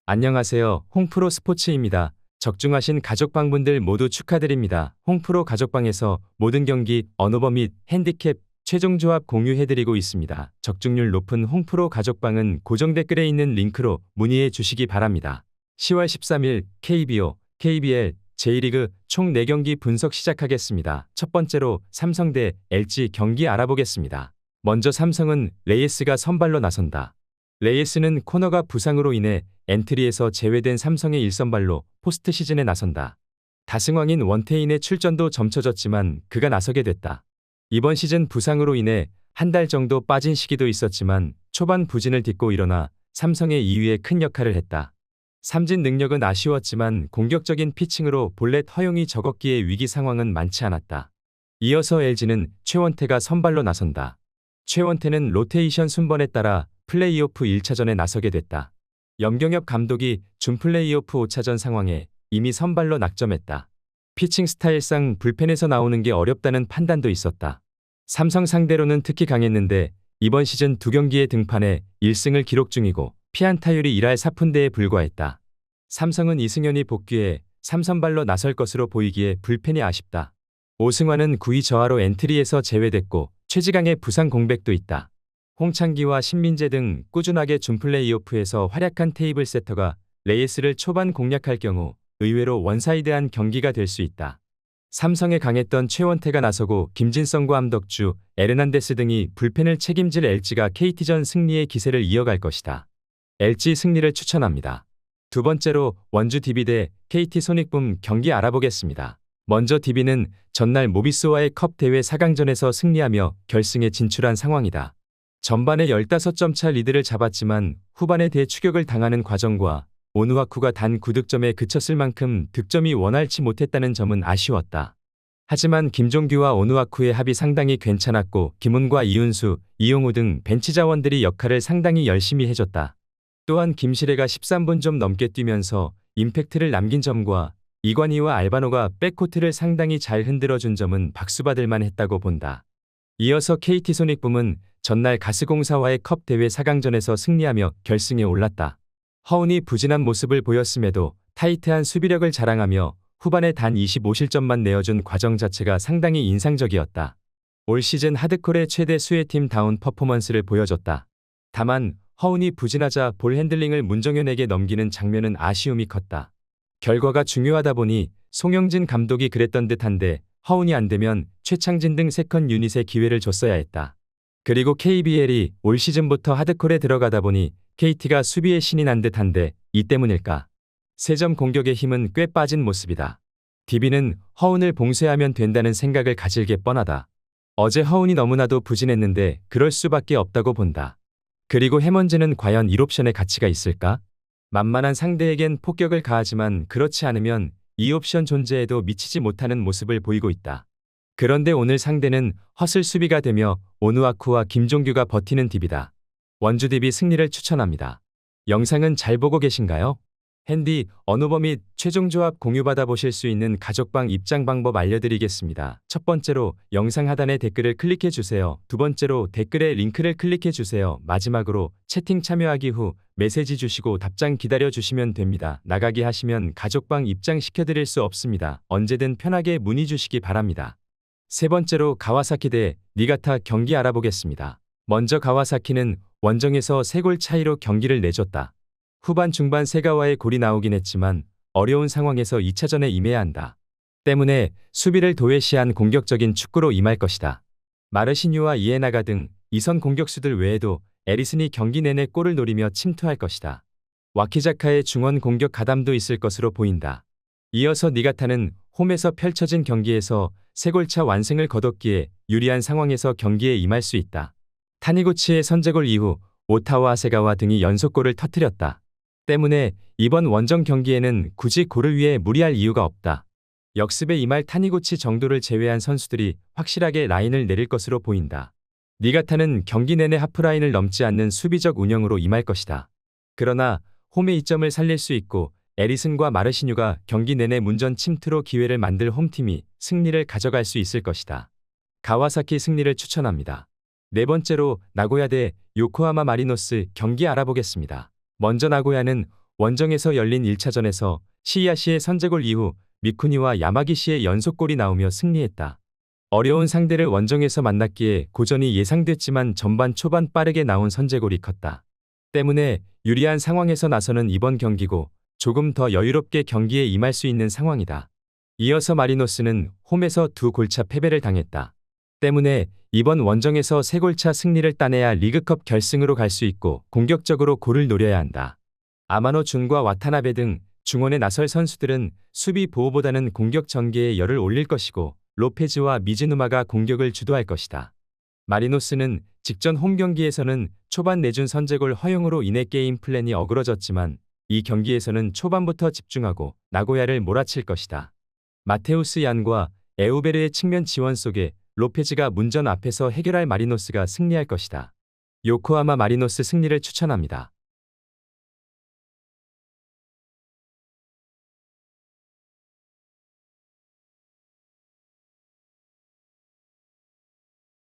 안녕하세요. 홍프로 스포츠입니다. 적중하신 가족방분들 모두 축하드립니다. 홍프로 가족방에서 모든 경기, 언오버 및 핸디캡, 최종 조합 공유해드리고 있습니다. 적중률 높은 홍프로 가족방은 고정 댓글에 있는 링크로 문의해 주시기 바랍니다. 10월 13일 KBO, KBL, J리그 총 4경기 분석 시작하겠습니다. 첫 번째로 삼성 대 LG 경기 알아보겠습니다. 먼저 삼성은 레이스가 선발로 나선다. 레이스는 코너가 부상으로 인해 엔트리에서 제외된 삼성의 1선발로 포스트 시즌에 나선다. 다승왕인 원태인의 출전도 점쳐졌지만 그가 나서게 됐다. 이번 시즌 부상으로 인해 한 달 정도 빠진 시기도 있었지만 초반 부진을 딛고 일어나 삼성의 2위에 큰 역할을 했다. 삼진 능력은 아쉬웠지만 공격적인 피칭으로 볼넷 허용이 적었기에 위기 상황은 많지 않았다. 이어서 LG는 최원태가 선발로 나선다. 최원태는 로테이션 순번에 따라 플레이오프 1차전에 나서게 됐다. 염경엽 감독이 준 플레이오프 5차전 상황에 이미 선발로 낙점했다. 피칭 스타일상 불펜에서 나오는 게 어렵다는 판단도 있었다. 삼성 상대로는 특히 강했는데 이번 시즌 2경기에 등판해 1승을 기록 중이고 피안타율이 1할 4푼대에 불과했다. 삼성은 이승현이 복귀해 3선발로 나설 것으로 보이기에 불펜이 아쉽다. 오승환은 9위 저하로 엔트리에서 제외됐고 최지강의 부상 공백도 있다. 홍창기와 신민재 등 꾸준하게 준 플레이오프에서 활약한 테이블 세터가 레이스를 초반 공략할 경우 의외로 원사이드한 경기가 될 수 있다. 삼성에 강했던 최원태가 나서고 김진성과 함덕주, 에르난데스 등이 불펜을 책임질 LG가 KT전 승리의 기세를 이어갈 것이다. LG 승리를 추천합니다. 두 번째로 원주 DB 대 KT 손익붐 경기 알아보겠습니다. 먼저 DB는 전날 모비스와의 컵 대회 4강전에서 승리하며 결승에 진출한 상황이다. 전반에 15점 차 리드를 잡았지만 후반에 대추격을 당하는 과정과 오누아쿠가 단 9득점에 그쳤을 만큼 득점이 원활치 못했다는 점은 아쉬웠다. 하지만 김종규와 오누아쿠의 합이 상당히 괜찮았고 김훈과 이윤수, 이용우 등 벤치 자원들이 역할을 상당히 열심히 해줬다. 또한 김시래가 13분 좀 넘게 뛰면서 임팩트를 남긴 점과 이관희와 알바노가 백코트를 상당히 잘 흔들어준 점은 박수받을 만했다고 본다. 이어서 KT 손익붐은 전날 가스공사와의 컵 대회 4강전에서 승리하며 결승에 올랐다. 허운이 부진한 모습을 보였음에도 타이트한 수비력을 자랑하며 후반에 단 25실점만 내어준 과정 자체가 상당히 인상적이었다. 올 시즌 하드콜의 최대 수혜팀 다운 퍼포먼스를 보여줬다. 다만 허운이 부진하자 볼 핸들링을 문정현에게 넘기는 장면은 아쉬움이 컸다. 결과가 중요하다 보니 송영진 감독이 그랬던 듯한데 허운이 안 되면 최창진 등 세컨 유닛에 기회를 줬어야 했다. 그리고 KBL이 올 시즌부터 하드콜에 들어가다 보니 KT가 수비에 신이 난 듯한데 이 때문일까? 3점 공격의 힘은 꽤 빠진 모습이다. DB는 허운을 봉쇄하면 된다는 생각을 가질 게 뻔하다. 어제 허운이 너무나도 부진했는데 그럴 수밖에 없다고 본다. 그리고 해먼즈는 과연 1옵션의 가치가 있을까? 만만한 상대에겐 폭격을 가하지만 그렇지 않으면 2옵션 존재에도 미치지 못하는 모습을 보이고 있다. 그런데 오늘 상대는 허슬 수비가 되며 오누아쿠와 김종규가 버티는 DB다. 원주 DB 승리를 추천합니다. 영상은 잘 보고 계신가요? 핸디, 언오버 및 최종 조합 공유받아 보실 수 있는 가족방 입장 방법 알려드리겠습니다. 첫 번째로 영상 하단에 댓글을 클릭해 주세요. 두 번째로 댓글에 링크를 클릭해 주세요. 마지막으로 채팅 참여하기 후 메시지 주시고 답장 기다려 주시면 됩니다. 나가기 하시면 가족방 입장 시켜드릴 수 없습니다. 언제든 편하게 문의 주시기 바랍니다. 세 번째로 가와사키 대 니가타 경기 알아보겠습니다. 먼저 가와사키는 원정에서 3골 차이로 경기를 내줬다. 후반 중반 세가와의 골이 나오긴 했지만 어려운 상황에서 2차전에 임해야 한다. 때문에 수비를 도외시한 공격적인 축구로 임할 것이다. 마르시뉴와 이에나가 등 2선 공격수들 외에도 에리슨이 경기 내내 골을 노리며 침투할 것이다. 와키자카의 중원 공격 가담도 있을 것으로 보인다. 이어서 니가타는 홈에서 펼쳐진 경기에서 3골차 완승을 거뒀기에 유리한 상황에서 경기에 임할 수 있다. 타니고치의 선제골 이후 오타와 세가와 등이 연속골을 터뜨렸다. 때문에 이번 원정 경기에는 굳이 골을 위해 무리할 이유가 없다. 역습에 임할 타니고치 정도를 제외한 선수들이 확실하게 라인을 내릴 것으로 보인다. 니가타는 경기 내내 하프라인을 넘지 않는 수비적 운영으로 임할 것이다. 그러나 홈의 이점을 살릴 수 있고 에리슨과 마르시뉴가 경기 내내 문전 침투로 기회를 만들 홈팀이 승리를 가져갈 수 있을 것이다. 가와사키 승리를 추천합니다. 네 번째로 나고야 대 요코하마 마리노스 경기 알아보겠습니다. 먼저 나고야는 원정에서 열린 1차전에서 시야시의 선제골 이후 미쿠니와 야마기시의 연속골이 나오며 승리했다. 어려운 상대를 원정에서 만났기에 고전이 예상됐지만 전반 초반 빠르게 나온 선제골이 컸다. 때문에 유리한 상황에서 나서는 이번 경기고 조금 더 여유롭게 경기에 임할 수 있는 상황이다. 이어서 마리노스는 홈에서 2골차 패배를 당했다. 때문에 이번 원정에서 3골차 승리를 따내야 리그컵 결승으로 갈 수 있고 공격적으로 골을 노려야 한다. 아마노 준과 와타나베 등 중원에 나설 선수들은 수비 보호보다는 공격 전개에 열을 올릴 것이고 로페즈와 미즈누마가 공격을 주도할 것이다. 마리노스는 직전 홈 경기에서는 초반 내준 선제골 허용으로 인해 게임 플랜이 어그러졌지만 이 경기에서는 초반부터 집중하고 나고야를 몰아칠 것이다. 마테우스 얀과 에우베르의 측면 지원 속에 로페즈가 문전 앞에서 해결할 마리노스가 승리할 것이다. 요코하마 마리노스 승리를 추천합니다.